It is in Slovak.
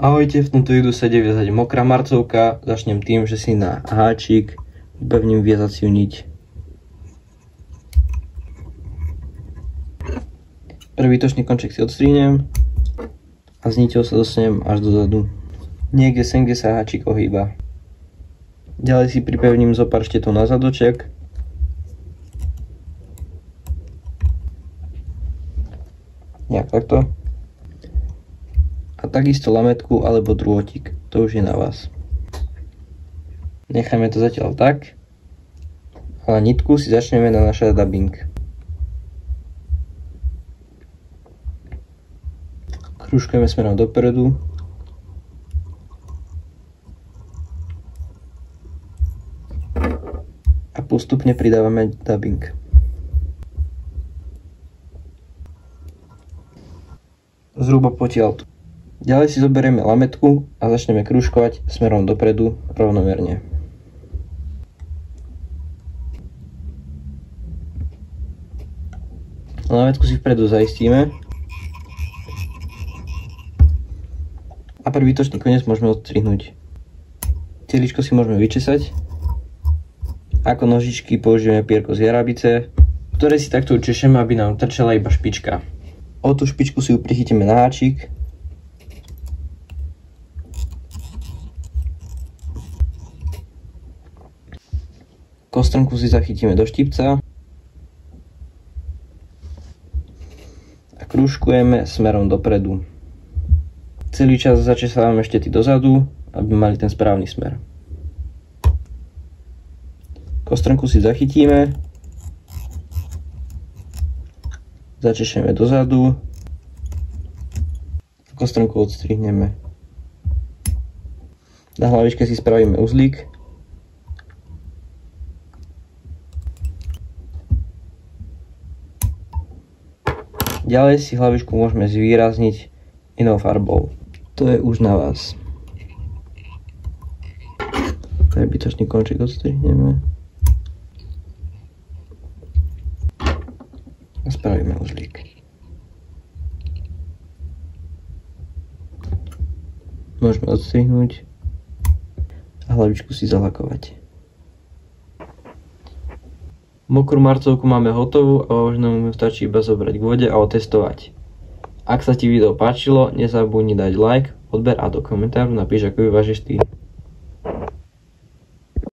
Ahojte, v tomto videu sa ide viazať mokrá marcovka. Začnem tým, že si na háčik upevním viazaciu niť. Prvý točný konček si odstrihnem a s niťou sa dostanem až dozadu. Niekde sem, kde sa háčik ohýba. Ďalej si pripevním zo pár štetov na zadoček. Nejak takto. A takisto lametku alebo drôtik, to už je na vás. Nechajme to zatiaľ tak. A na nitku si začneme nanášať dubbing. Krúžkujeme smerom dopredu. A postupne pridávame dubbing. Zhruba potiaľ. Ďalej si zoberieme lametku a začneme krúžkovať smerom dopredu rovnomerne. Lametku si vpredu zaistíme a prvý točný koniec môžeme odstrihnúť. Teličko si môžeme vyčesať. Ako nožičky použijeme pierko z jarabice, ktoré si takto učešeme, aby nám trčala iba špička. O tú špičku si ju prichytíme na háčik. Kostrnku si zachytíme do štipca a krúžkujeme smerom dopredu. Celý čas začesávame štety dozadu, aby mali ten správny smer. Kostrnku si zachytíme, začešeme dozadu a kostrnku odstrihneme. Na hlavičke si spravíme uzlík. Ďalej si hlavičku môžeme zvýrazniť inou farbou. To je už na vás. Zbytočný konček odstrihneme. A spravíme uzlík. Môžeme odstrihnúť a hlavičku si zalakovať. Mokrú marcovku máme hotovú a už nám stačí iba zobrať k vode a otestovať. Ak sa ti video páčilo, nezabudni dať like, odber a do komentáru napíš, ako ju vážiš ty.